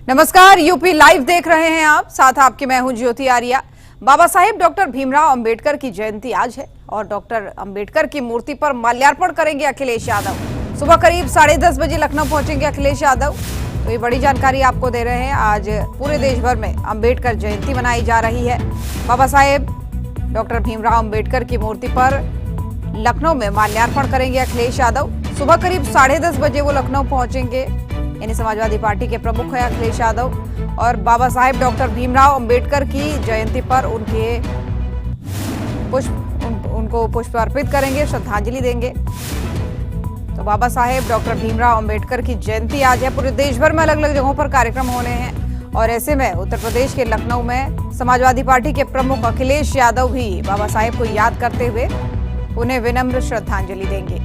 नमस्कार, UP live देख रहे हैं आप। साथ आपकी मैं हूं ज्योति आर्या। बाबा साहेब डॉक्टर भीमराव अंबेडकर की जयंती आज है और डॉक्टर अंबेडकर की मूर्ति पर माल्यार्पण करेंगे अखिलेश यादव। सुबह करीब 10:30 बजे लखनऊ पहुंचेंगे अखिलेश यादव। तो ये बड़ी जानकारी आपको दे रहे हैं। आज पूरे देश भर में अंबेडकर जयंती मनाई जा रही है। बाबा साहेब डॉक्टर भीमराव अंबेडकर की मूर्ति पर लखनऊ में माल्यार्पण करेंगे अखिलेश यादव। सुबह करीब 10:30 बजे वो लखनऊ पहुंचेंगे। यानी समाजवादी पार्टी के प्रमुख हैं अखिलेश यादव और बाबा साहेब डॉक्टर भीमराव अंबेडकर की जयंती पर उनको पुष्प अर्पित करेंगे, श्रद्धांजलि देंगे। तो बाबा साहेब डॉक्टर भीमराव अंबेडकर की जयंती आज है। पूरे देश भर में अलग अलग जगहों पर कार्यक्रम होने हैं और ऐसे में उत्तर प्रदेश के लखनऊ में समाजवादी पार्टी के प्रमुख अखिलेश यादव भी बाबा साहेब को याद करते हुए उन्हें विनम्र श्रद्धांजलि देंगे।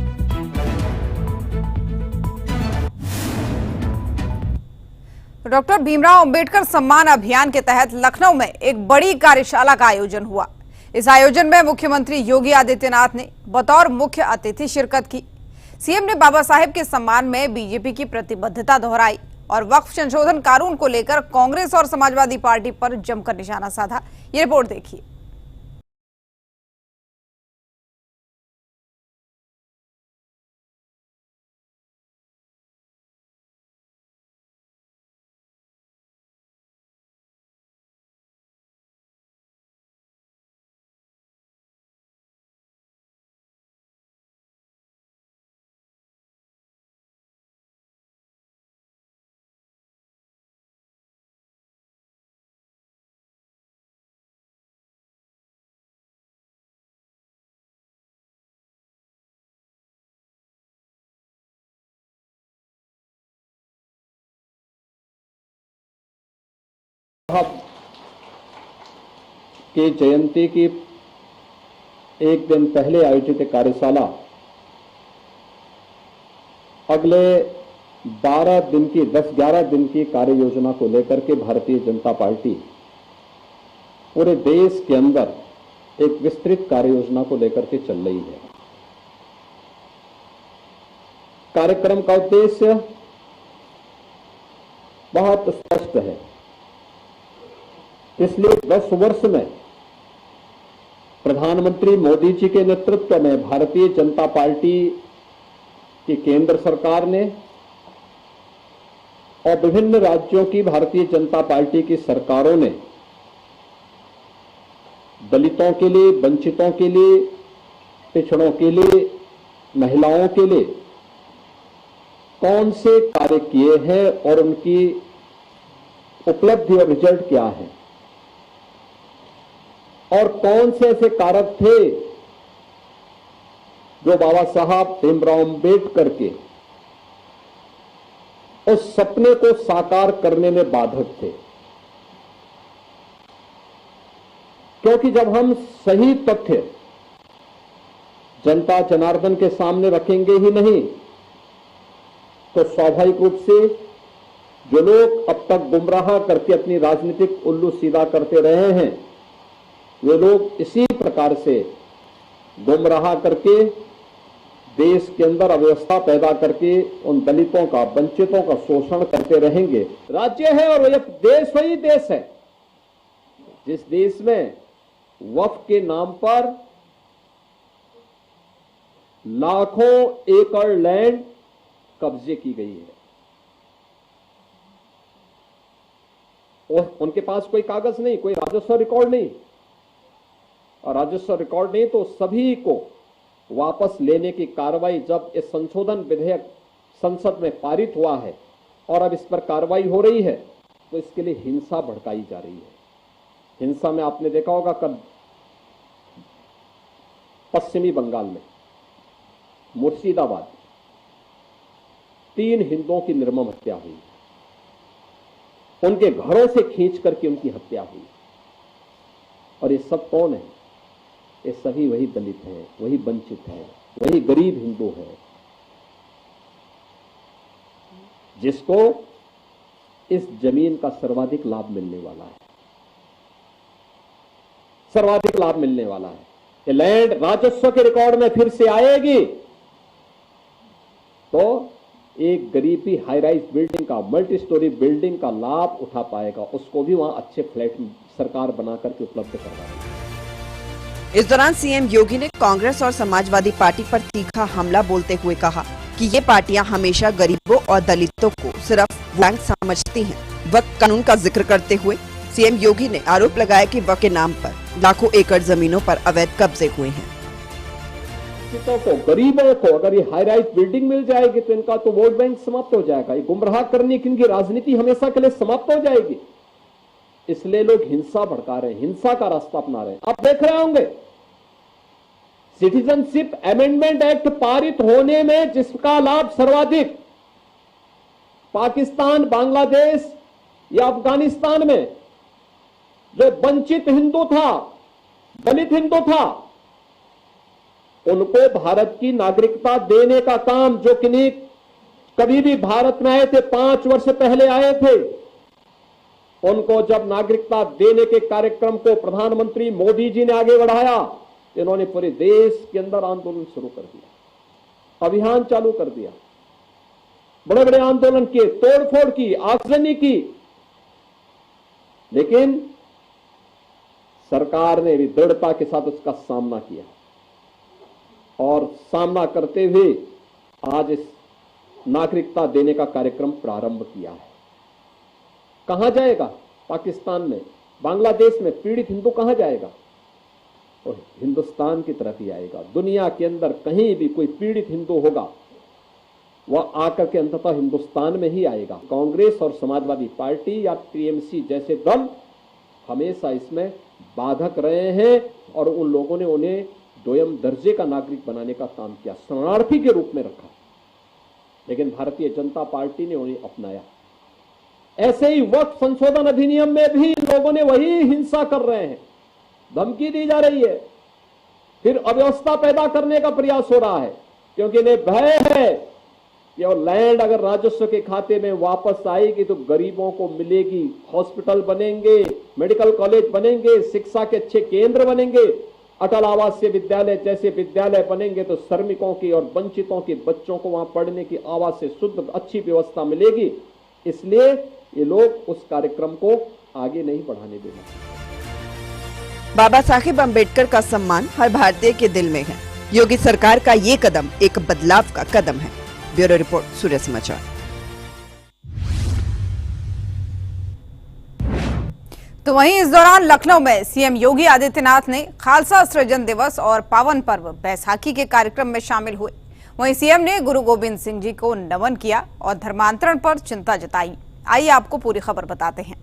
डॉक्टर भीमराव अंबेडकर सम्मान अभियान के तहत लखनऊ में एक बड़ी कार्यशाला का आयोजन हुआ। इस आयोजन में मुख्यमंत्री योगी आदित्यनाथ ने बतौर मुख्य अतिथि शिरकत की। सीएम ने बाबा साहेब के सम्मान में बीजेपी की प्रतिबद्धता दोहराई और वक्फ संशोधन कानून को लेकर कांग्रेस और समाजवादी पार्टी पर जमकर निशाना साधा। ये रिपोर्ट देखिए। के जयंती की एक दिन पहले आयोजित कार्यशाला अगले 12 दिन की 10-11 दिन की कार्य योजना को लेकर के भारतीय जनता पार्टी पूरे देश के अंदर एक विस्तृत कार्य योजना को लेकर के चल रही है। कार्यक्रम का उद्देश्य बहुत स्पष्ट है। पिछले 10 वर्ष में प्रधानमंत्री मोदी जी के नेतृत्व में भारतीय जनता पार्टी की केंद्र सरकार ने और विभिन्न राज्यों की भारतीय जनता पार्टी की सरकारों ने दलितों के लिए, वंचितों के लिए, पिछड़ों के लिए, महिलाओं के लिए कौन से कार्य किए हैं और उनकी उपलब्धि और रिजल्ट क्या है और कौन से ऐसे कारक थे जो बाबा साहब भीमराव अंबेडकर के उस सपने को साकार करने में बाधक थे। क्योंकि जब हम सही तथ्य जनता जनार्दन के सामने रखेंगे ही नहीं तो स्वाभाविक रूप से जो लोग अब तक गुमराह करके अपनी राजनीतिक उल्लू सीधा करते रहे हैं वे लोग इसी प्रकार से गुमराह करके देश के अंदर अव्यवस्था पैदा करके उन दलितों का, वंचितों का शोषण करते रहेंगे। राज्य है और यह देश वही देश है जिस देश में वक्फ के नाम पर लाखों एकड़ लैंड कब्जे की गई है और उनके पास कोई कागज नहीं, कोई राजस्व रिकॉर्ड नहीं और राजस्व रिकॉर्ड नहीं तो सभी को वापस लेने की कार्रवाई जब इस संशोधन विधेयक संसद में पारित हुआ है और अब इस पर कार्रवाई हो रही है तो इसके लिए हिंसा भड़काई जा रही है। हिंसा में आपने देखा होगा कल पश्चिमी बंगाल में मुर्शिदाबाद 3 हिंदुओं की निर्मम हत्या हुई, उनके घरों से खींच करके उनकी हत्या हुई। और ये सब कौन है? ये सभी वही दलित हैं, वही वंचित हैं, वही गरीब हिंदू हैं जिसको इस जमीन का सर्वाधिक लाभ मिलने वाला है। सर्वाधिक लाभ मिलने वाला है। ये लैंड राजस्व के रिकॉर्ड में फिर से आएगी तो एक गरीबी हाई राइज बिल्डिंग का, मल्टी स्टोरी बिल्डिंग का लाभ उठा पाएगा, उसको भी वहां अच्छे फ्लैट सरकार बना करके उपलब्ध करवाएगी। इस दौरान सीएम योगी ने कांग्रेस और समाजवादी पार्टी पर तीखा हमला बोलते हुए कहा कि ये पार्टियां हमेशा गरीबों और दलितों को सिर्फ वोट समझती हैं। वक्फ कानून का जिक्र करते हुए सीएम योगी ने आरोप लगाया कि वक्फ के नाम पर लाखों एकड़ जमीनों पर अवैध कब्जे हुए हैं। को, गरीबों को अगर ये हाई राइज बिल्डिंग मिल जाएगी तो इनका तो वोट बैंक समाप्त हो जाएगा। ये गुमराह करने की इनकी राजनीति हमेशा के लिए समाप्त हो जाएगी। इसलिए लोग हिंसा भड़का रहे हैं, हिंसा का रास्ता अपना रहे हैं। आप देख रहे होंगे सिटीजनशिप अमेंडमेंट एक्ट पारित होने में जिसका लाभ सर्वाधिक पाकिस्तान, बांग्लादेश या अफगानिस्तान में जो वंचित हिंदू था, दलित हिंदू था, उनको भारत की नागरिकता देने का काम, जो किन्हीं कभी भी भारत में आए थे, 5 वर्ष पहले आए थे, उनको जब नागरिकता देने के कार्यक्रम को प्रधानमंत्री मोदी जी ने आगे बढ़ाया, इन्होंने पूरे देश के अंदर आंदोलन शुरू कर दिया, अभियान चालू कर दिया, बड़े बड़े आंदोलन किए, तोड़फोड़ की, आगजनी की। लेकिन सरकार ने भी दृढ़ता के साथ उसका सामना किया और सामना करते हुए आज इस नागरिकता देने का कार्यक्रम प्रारंभ किया है। कहां जाएगा? पाकिस्तान में, बांग्लादेश में पीड़ित हिंदू कहां जाएगा? और हिंदुस्तान की तरफ ही आएगा। दुनिया के अंदर कहीं भी कोई पीड़ित हिंदू होगा, वह आकर के अंततः हिंदुस्तान में ही आएगा। कांग्रेस और समाजवादी पार्टी या टीएमसी जैसे दल हमेशा इसमें बाधक रहे हैं और उन लोगों ने उन्हें दोयम दर्जे का नागरिक बनाने का काम किया, शरणार्थी के रूप में रखा। लेकिन भारतीय जनता पार्टी ने उन्हें अपनाया। ऐसे ही वक्फ संशोधन अधिनियम में भी लोगों ने वही हिंसा कर रहे हैं, धमकी दी जा रही है, फिर अव्यवस्था पैदा करने का प्रयास हो रहा है, क्योंकि इन्हें भय है कि और लैंड अगर राजस्व के खाते में वापस आएगी तो गरीबों को मिलेगी, हॉस्पिटल बनेंगे, मेडिकल कॉलेज बनेंगे, शिक्षा के अच्छे केंद्र बनेंगे, अटल आवासीय विद्यालय जैसे विद्यालय बनेंगे तो श्रमिकों की और वंचितों के बच्चों को वहां पढ़ने की आवाज से शुद्ध अच्छी व्यवस्था मिलेगी। इसलिए ये लोग उस कार्यक्रम को आगे नहीं बढ़ाने देना। बाबा साहेब अम्बेडकर का सम्मान हर भारतीय के दिल में है। योगी सरकार का ये कदम एक बदलाव का कदम है। ब्यूरो रिपोर्ट, सूर्य समाचार। तो वहीं इस दौरान लखनऊ में सीएम योगी आदित्यनाथ ने खालसा सृजन दिवस और पावन पर्व बैसाखी के कार्यक्रम में शामिल हुए। वहीं सीएम ने गुरु गोविंद सिंह जी को नमन किया और धर्मांतरण पर चिंता जताई। आइए आपको पूरी खबर बताते हैं।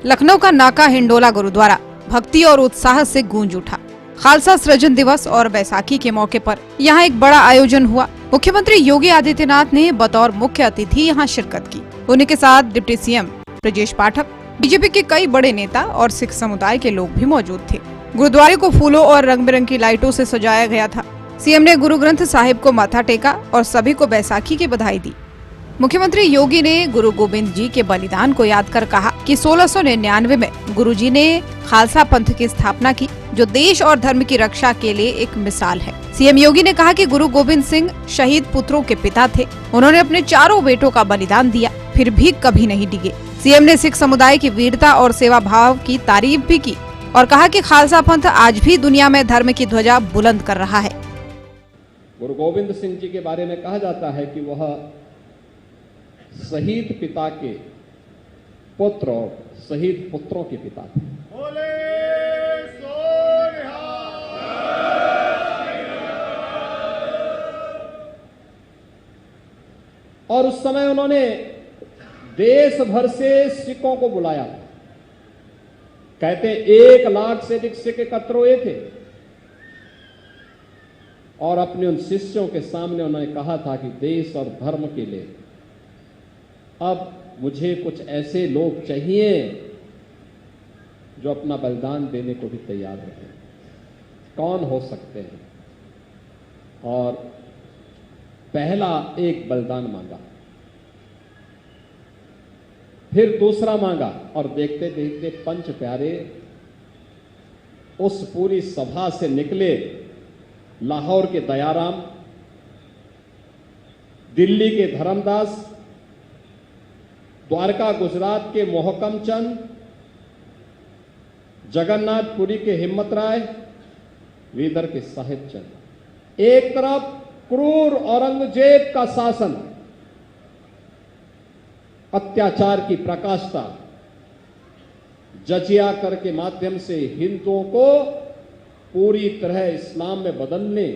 लखनऊ का नाका हिंडोला गुरुद्वारा भक्ति और उत्साह से गूंज उठा। खालसा सृजन दिवस और बैसाखी के मौके पर यहाँ एक बड़ा आयोजन हुआ। मुख्यमंत्री योगी आदित्यनाथ ने बतौर मुख्य अतिथि यहाँ शिरकत की। उन्हीं के साथ deputy CM Brajesh Pathak, BJP के कई बड़े नेता और सिख समुदाय के लोग भी मौजूद थे। गुरुद्वारे को फूलों और रंग बिरंगी लाइटों से सजाया गया था। सीएम ने गुरु ग्रंथ साहिब को माथा टेका और सभी को बैसाखी की बधाई दी। मुख्यमंत्री योगी ने गुरु गोविंद जी के बलिदान को याद कर कहा कि 1699 में गुरुजी ने खालसा पंथ की स्थापना की, जो देश और धर्म की रक्षा के लिए एक मिसाल है। सीएम योगी ने कहा कि गुरु गोविंद सिंह शहीद पुत्रों के पिता थे। उन्होंने अपने चारों बेटों का बलिदान दिया, फिर भी कभी नहीं डिगे। सीएम ने सिख समुदाय की वीरता और सेवा भाव की तारीफ भी की और कहा कि खालसा पंथ आज भी दुनिया में धर्म की ध्वजा बुलंद कर रहा है। गुरु गोविंद सिंह जी के बारे में कहा जाता है कि वह शहीद पिता के पुत्र और शहीद पुत्रों के पिता थे। और उस समय उन्होंने देश भर से सिखों को बुलाया। कहते 1 लाख से अधिक सिख एकत्र हुए थे और अपने उन शिष्यों के सामने उन्होंने कहा था कि देश और धर्म के लिए अब मुझे कुछ ऐसे लोग चाहिए जो अपना बलिदान देने को भी तैयार रहे। कौन हो सकते हैं? और पहला एक बलिदान मांगा। फिर दूसरा मांगा और देखते देखते पंच प्यारे उस पूरी सभा से निकले। लाहौर के दयाराम, दिल्ली के धर्मदास, द्वारका गुजरात के मोहकम चंद, जगन्नाथपुरी के हिम्मत राय, वीदर के साहिब चंद। एक तरफ क्रूर औरंगजेब का शासन, अत्याचार की प्रकाष्ठा, जजिया कर के माध्यम से हिंदुओं को पूरी तरह इस्लाम में बदलने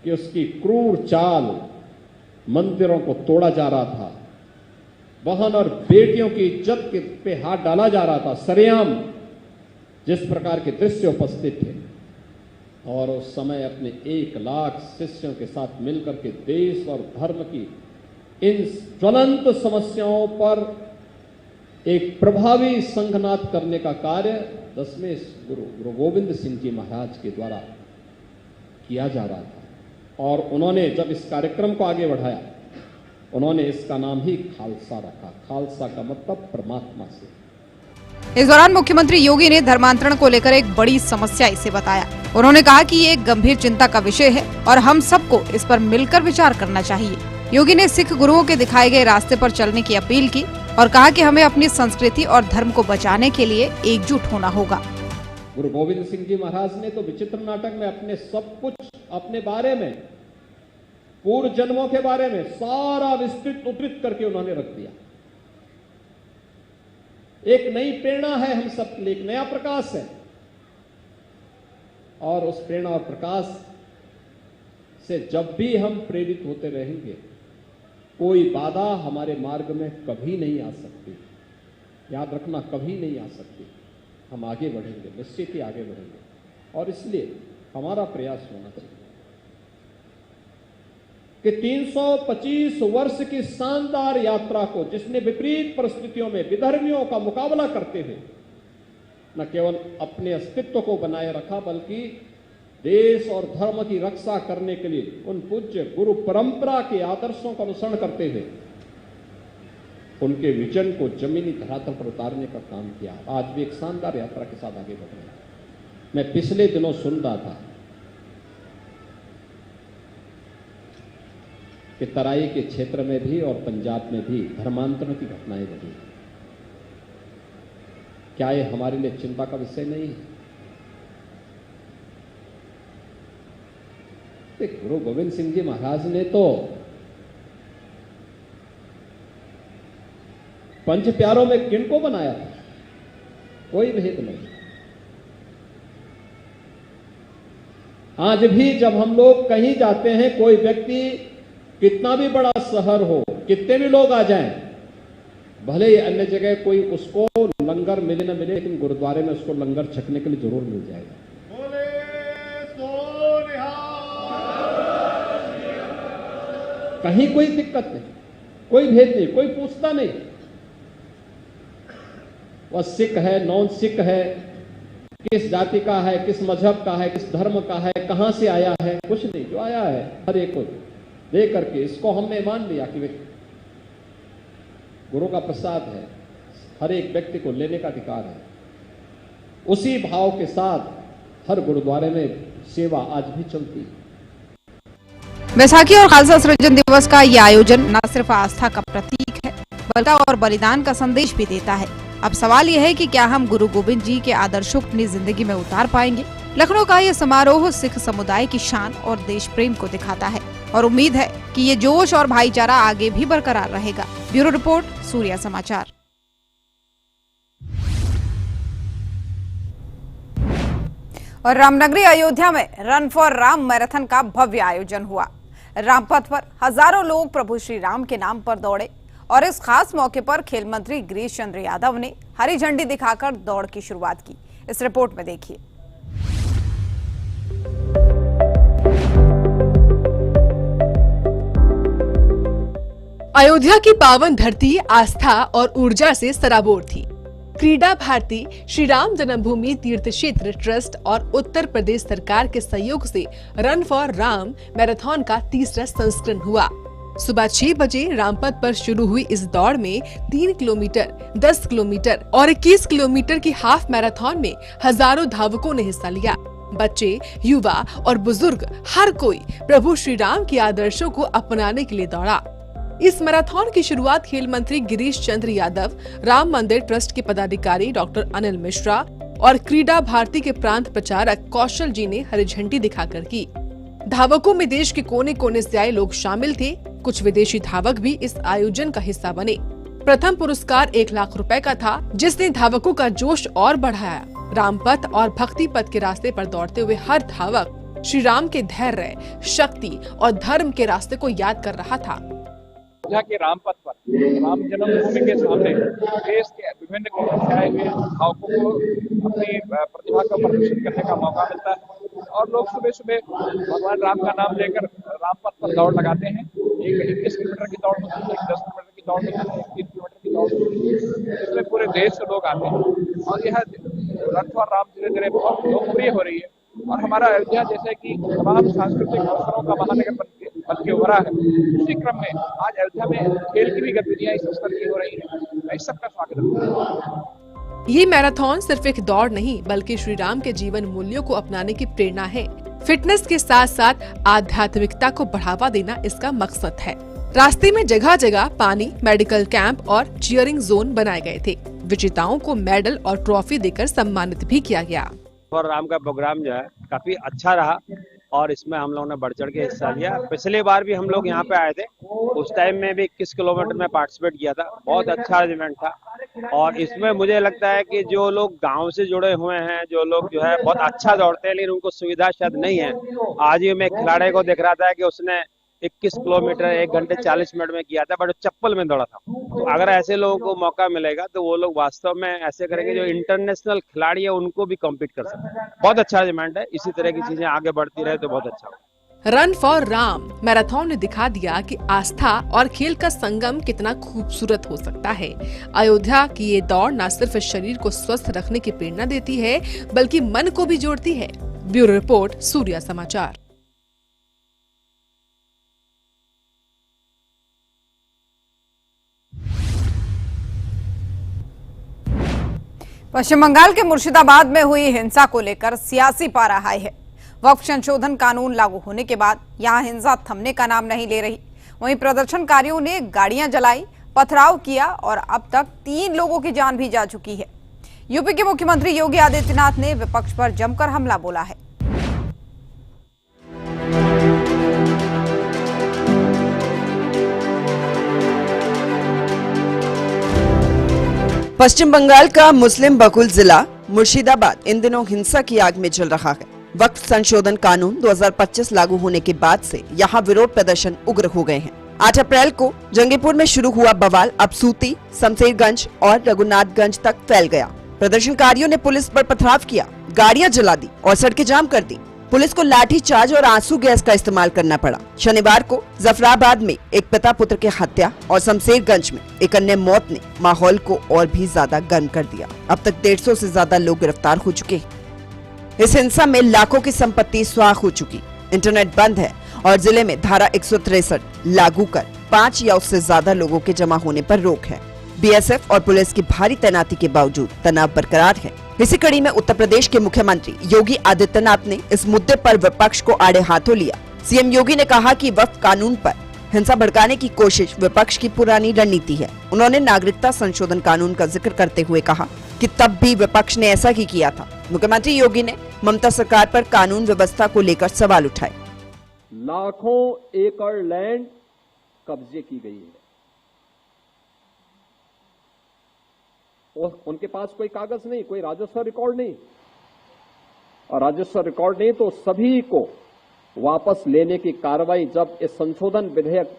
कि उसकी क्रूर चाल, मंदिरों को तोड़ा जा रहा था, बहन और बेटियों की इज्जत पे हाथ डाला जा रहा था, सरेआम जिस प्रकार के दृश्य उपस्थित थे। और उस समय अपने 1 लाख शिष्यों के साथ मिलकर के देश और धर्म की इन ज्वलंत समस्याओं पर एक प्रभावी संघनाद करने का कार्य 10वें गुरु गोविंद सिंह जी महाराज के द्वारा किया जा रहा था। और उन्होंने जब इस कार्यक्रम को आगे बढ़ाया, उन्होंने इसका नाम ही खालसा रखा। खालसा का मतलब परमात्मा से। इस दौरान मुख्यमंत्री योगी ने धर्मांतरण को लेकर एक बड़ी समस्या इसे बताया। उन्होंने कहा कि ये एक गंभीर चिंता का विषय है और हम सबको इस पर मिलकर विचार करना चाहिए। योगी ने सिख गुरुओं के दिखाए गए रास्ते पर चलने की अपील की और कहा कि हमें अपनी संस्कृति और धर्म को बचाने के लिए एकजुट होना होगा। गुरु गोविंद सिंह जी महाराज ने तो विचित्र नाटक में अपने सब कुछ, अपने बारे में, पूर्व जन्मों के बारे में सारा विस्तृत उद्धृत करके उन्होंने रख दिया। एक नई प्रेरणा है हम सब के लिए, एक नया प्रकाश है। और उस प्रेरणा और प्रकाश से जब भी हम प्रेरित होते रहेंगे, कोई बाधा हमारे मार्ग में कभी नहीं आ सकती। याद रखना, कभी नहीं आ सकती। हम आगे बढ़ेंगे, निश्चित ही आगे बढ़ेंगे। और इसलिए हमारा प्रयास होना चाहिए कि 325 वर्ष की शानदार यात्रा को, जिसने विपरीत परिस्थितियों में विधर्मियों का मुकाबला करते हुए न केवल अपने अस्तित्व को बनाए रखा, बल्कि देश और धर्म की रक्षा करने के लिए उन पूज्य गुरु परंपरा के आदर्शों का अनुसरण करते हुए उनके विजन को जमीनी धरातल पर उतारने का काम किया। आज भी एक शानदार यात्रा के साथ आगे बढ़ रहे हैं। मैं पिछले दिनों सुन रहा था कि तराई के क्षेत्र में भी और पंजाब में भी धर्मांतरण की घटनाएं बढ़ी। क्या ये हमारे लिए चिंता का विषय नहीं है? गुरु गोविंद सिंह जी महाराज ने तो पंच प्यारों में किनको बनाया था? कोई भेद नहीं। आज भी जब हम लोग कहीं जाते हैं, कोई व्यक्ति कितना भी बड़ा शहर हो, कितने भी लोग आ जाएं, भले ही अन्य जगह कोई उसको लंगर मिले न मिले, लेकिन गुरुद्वारे में उसको लंगर छकने के लिए जरूर मिल जाएगा। कहीं कोई दिक्कत नहीं, कोई भेद नहीं, कोई पूछता नहीं। वह सिख है, नॉन सिख है, किस जाति का है, किस मजहब का है, किस धर्म का है, कहां से आया है, कुछ नहीं। जो आया है हर एक को दे करके इसको हमने मान लिया कि गुरु का प्रसाद है, हर एक व्यक्ति को लेने का अधिकार है। उसी भाव के साथ हर गुरुद्वारे में सेवा आज भी चलती है। बैसाखी और खालसा सृजन दिवस का ये आयोजन न सिर्फ आस्था का प्रतीक है, बल्कि और बलिदान का संदेश भी देता है। अब सवाल यह है कि क्या हम गुरु गोविंद जी के आदर्शों को अपनी जिंदगी में उतार पाएंगे? लखनऊ का ये समारोह सिख समुदाय की शान और देश प्रेम को दिखाता है और उम्मीद है कि ये जोश और भाईचारा आगे भी बरकरार रहेगा। ब्यूरो रिपोर्ट, सूर्या समाचार। और रामनगरी अयोध्या में रन फॉर राम मैराथन का भव्य आयोजन हुआ। रामपथ पर हजारों लोग प्रभु श्री राम के नाम पर दौड़े और इस खास मौके पर खेल मंत्री गिरीश चंद्र यादव ने हरी झंडी दिखाकर दौड़ की शुरुआत की। इस रिपोर्ट में देखिए। अयोध्या की पावन धरती आस्था और ऊर्जा से सराबोर थी। क्रीडा भारती, श्री राम जन्मभूमि तीर्थ क्षेत्र ट्रस्ट और उत्तर प्रदेश सरकार के सहयोग से रन फॉर राम मैराथन का तीसरा संस्करण हुआ। सुबह 6 बजे रामपथ पर शुरू हुई इस दौड़ में 3 किलोमीटर, 10 किलोमीटर और 21 किलोमीटर की हाफ मैराथन में हजारों धावकों ने हिस्सा लिया। बच्चे, युवा और बुजुर्ग हर कोई प्रभु श्री राम के आदर्शों को अपनाने के लिए दौड़ा। इस मैराथन की शुरुआत खेल मंत्री गिरीश चंद्र यादव, राम मंदिर ट्रस्ट के पदाधिकारी डॉक्टर अनिल मिश्रा और क्रीडा भारती के प्रांत प्रचारक कौशल जी ने हरी झंडी दिखाकर की। धावकों में देश के कोने कोने से आए लोग शामिल थे। कुछ विदेशी धावक भी इस आयोजन का हिस्सा बने। प्रथम पुरस्कार 1 लाख रुपए का था, जिसने धावकों का जोश और बढ़ाया। रामपथ और भक्ति पथ के रास्ते पर दौड़ते हुए हर धावक श्री राम के धैर्य, शक्ति और धर्म के रास्ते को याद कर रहा था। अयोध्या के रामपथ पर राम जन्मभूमि के सामने देश के विभिन्न कोनों से आए हुए धावकों को अपनी प्रतिभा का प्रदर्शन करने का मौका मिलता है और लोग सुबह सुबह भगवान राम का नाम लेकर रामपथ पर दौड़ लगाते हैं। एक 21 किलोमीटर की दौड़ होती है, एक 10 किलोमीटर की दौड़ होती है, एक 3 किलोमीटर की दौड़ होती है, जिसमें पूरे देश से लोग आते हैं और यह रथ और राम धीरे धीरे बहुत लोकप्रिय हो रही है। और हमारा अयोध्या जैसे कि तमाम सांस्कृतिक अवसरों का महानगर बन के उभरा है, उसी क्रम में आज अयोध्या में खेल की भी गतिविधियां इस स्तर की हो रही है। मैं इस सबका स्वागत करता हूँ। ये मैराथन सिर्फ एक दौड़ नहीं, बल्कि श्री राम के जीवन मूल्यों को अपनाने की प्रेरणा है। फिटनेस के साथ साथ आध्यात्मिकता को बढ़ावा देना इसका मकसद है। रास्ते में जगह जगह पानी, मेडिकल कैंप और चीयरिंग जोन बनाए गए थे। विजेताओं को मेडल और ट्रॉफी देकर सम्मानित भी किया गया। और राम का प्रोग्राम जो है काफी अच्छा रहा और इसमें हम लोगों ने बढ़ चढ़ के हिस्सा लिया। पिछली बार भी हम लोग यहाँ पे आए थे, उस टाइम में भी 21 किलोमीटर में पार्टिसिपेट किया था। बहुत अच्छा इवेंट था और इसमें मुझे लगता है कि जो लोग गांव से जुड़े हुए हैं, जो लोग जो है बहुत अच्छा दौड़ते हैं लेकिन उनको सुविधा शायद नहीं है। आज ही मैं एक खिलाड़ी को देख रहा था कि उसने 21 किलोमीटर 1 घंटे 40 मिनट में किया था, बट चप्पल में दौड़ा था। तो अगर ऐसे लोगों को मौका मिलेगा तो वो लोग वास्तव में ऐसे करेंगे जो इंटरनेशनल खिलाड़ी है उनको भी कम्पीट कर सकते हैं। बहुत अच्छा इवेंट है, इसी तरह की चीजें आगे बढ़ती रहे तो बहुत अच्छा हो। रन फॉर राम मैराथन ने दिखा दिया कि आस्था और खेल का संगम कितना खूबसूरत हो सकता है। अयोध्या की ये दौड़ न सिर्फ शरीर को स्वस्थ रखने की प्रेरणा देती है, बल्कि मन को भी जोड़ती है। ब्यूरो रिपोर्ट, सूर्या समाचार। पश्चिम बंगाल के मुर्शिदाबाद में हुई हिंसा को लेकर सियासी पारा हाई है। वक्फ संशोधन कानून लागू होने के बाद यहां हिंसा थमने का नाम नहीं ले रही। वहीं प्रदर्शनकारियों ने गाड़ियां जलाई, पथराव किया और अब तक 3 लोगों की जान भी जा चुकी है। यूपी के मुख्यमंत्री योगी आदित्यनाथ ने विपक्ष पर जमकर हमला बोला है। पश्चिम बंगाल का मुस्लिम बहुल जिला मुर्शिदाबाद इन दिनों हिंसा की आग में जल रहा है। वक्फ संशोधन कानून 2025 लागू होने के बाद से यहाँ विरोध प्रदर्शन उग्र हो गए हैं। 8 अप्रैल को जंगीपुर में शुरू हुआ बवाल अब सूती, शमशेरगंज और रघुनाथगंज तक फैल गया। प्रदर्शनकारियों ने पुलिस पर पथराव किया, गाड़ियां जला दी और सड़कें जाम कर दी। पुलिस को लाठी चार्ज और आंसू गैस का इस्तेमाल करना पड़ा। शनिवार को जफराबाद में एक पिता पुत्र की हत्या और शमशेरगंज में एक अन्य मौत ने माहौल को और भी ज्यादा गर्म कर दिया। अब तक 150 से ज्यादा लोग गिरफ्तार हो चुके हैं। इस हिंसा में लाखों की संपत्ति स्वाह हो चुकी, इंटरनेट बंद है और जिले में धारा 163 लागू कर 5 या उससे ज्यादा लोगों के जमा होने पर रोक है। बीएसएफ और पुलिस की भारी तैनाती के बावजूद तनाव बरकरार है। इसी कड़ी में उत्तर प्रदेश के मुख्यमंत्री योगी आदित्यनाथ ने इस मुद्दे पर विपक्ष को आड़े हाथों लिया। सीएम योगी ने कहा कि वक्फ कानून पर हिंसा भड़काने की कोशिश विपक्ष की पुरानी रणनीति है। उन्होंने नागरिकता संशोधन कानून का जिक्र करते हुए कहा कि तब भी विपक्ष ने ऐसा ही किया था। मुख्यमंत्री योगी ने ममता सरकार पर कानून व्यवस्था को लेकर सवाल उठाए। लाखों एकड़ लैंड कब्जे की गई है और उनके पास कोई कागज नहीं, कोई राजस्व रिकॉर्ड नहीं, और राजस्व रिकॉर्ड नहीं तो सभी को वापस लेने की कार्रवाई जब इस संशोधन विधेयक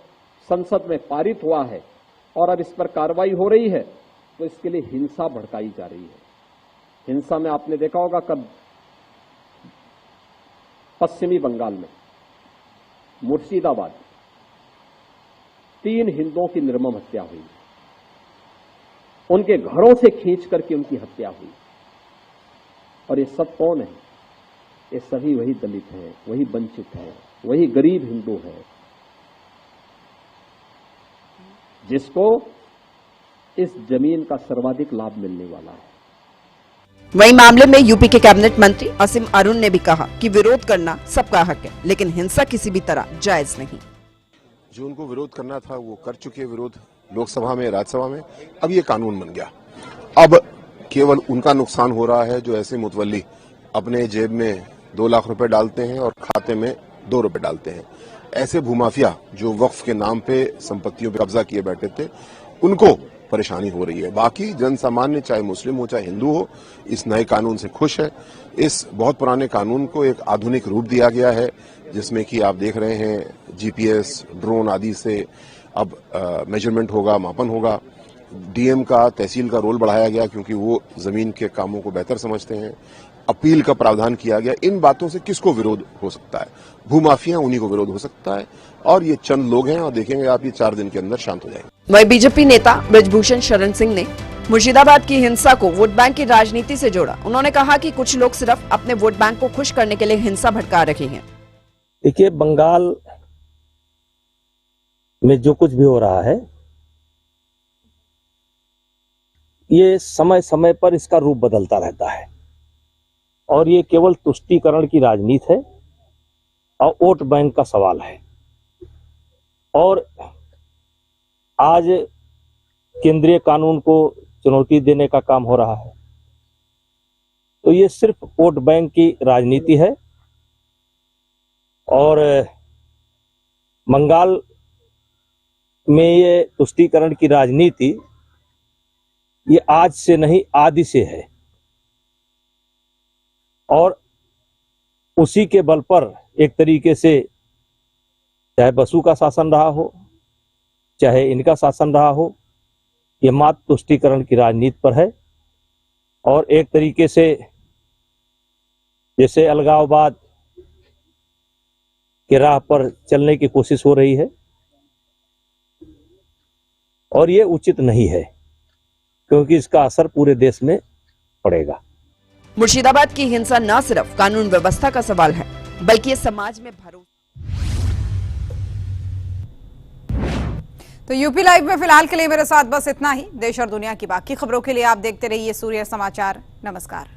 संसद में पारित हुआ है और अब इस पर कार्रवाई हो रही है तो इसके लिए हिंसा भड़काई जा रही है। हिंसा में आपने देखा होगा कब पश्चिमी बंगाल में मुर्शिदाबाद 3 हिंदुओं की निर्मम हत्या हुई, उनके घरों से खींच करके उनकी हत्या हुई। और ये सब कौन है? ये सभी वही दलित हैं, वही वंचित हैं, वही गरीब हिंदू हैं। जिसको इस जमीन का सर्वाधिक लाभ मिलने वाला है। वहीं मामले में यूपी के कैबिनेट मंत्री असीम अरुण ने भी कहा कि विरोध करना सबका हक है, लेकिन हिंसा किसी भी तरह जायज नहीं। जो उनको विरोध करना था वो कर चुके विरोध लोकसभा में, राज्यसभा में। अब ये कानून बन गया। अब केवल उनका नुकसान हो रहा है जो ऐसे मुतवल्ली अपने जेब में 2 लाख रुपए डालते हैं और खाते में 2 रुपए डालते हैं। ऐसे भूमाफिया जो वक्फ के नाम पे संपत्तियों पे कब्जा किए बैठे थे, उनको परेशानी हो रही है। बाकी जन सामान्य, चाहे मुस्लिम हो चाहे हिंदू हो, इस नए कानून से खुश है। इस बहुत पुराने कानून को एक आधुनिक रूप दिया गया है, जिसमें कि आप देख रहे हैं जीपीएस, ड्रोन आदि से अब मेजरमेंट होगा, मापन होगा। डीएम का, तहसील का रोल बढ़ाया गया क्योंकि वो जमीन के कामों को बेहतर समझते हैं। अपील का प्रावधान किया गया। इन बातों से किसको विरोध हो सकता है? भूमाफिया, उन्हीं को विरोध हो सकता है। और ये चंद लोग हैं और देखेंगे आप, ये 4 दिन के अंदर शांत हो जाएंगे। वहीं बीजेपी नेता ब्रजभूषण शरण सिंह ने मुर्शिदाबाद की हिंसा को वोट बैंक की राजनीति से जोड़ा। उन्होंने कहा कि कुछ लोग सिर्फ अपने वोट बैंक को खुश करने के लिए हिंसा भड़का रहे हैं। देखिए, बंगाल में जो कुछ भी हो रहा है, ये समय समय पर इसका रूप बदलता रहता है और ये केवल तुष्टीकरण की राजनीति है और वोट बैंक का सवाल है। और आज केंद्रीय कानून को चुनौती देने का काम हो रहा है, तो ये सिर्फ वोट बैंक की राजनीति है। और बंगाल में ये तुष्टीकरण की राजनीति ये आज से नहीं, आदि से है और उसी के बल पर एक तरीके से चाहे बसु का शासन रहा हो, चाहे इनका शासन रहा हो, ये मात्र तुष्टीकरण की राजनीति पर है। और एक तरीके से जैसे अलगाववाद के राह पर चलने की कोशिश हो रही है और ये उचित नहीं है, क्योंकि इसका असर पूरे देश में पड़ेगा। मुर्शिदाबाद की हिंसा न सिर्फ कानून व्यवस्था का सवाल है, बल्कि ये समाज में भरोसा। तो यूपी लाइव में फिलहाल के लिए मेरे साथ बस इतना ही। देश और दुनिया की बाकी खबरों के लिए आप देखते रहिए सूर्य समाचार। नमस्कार।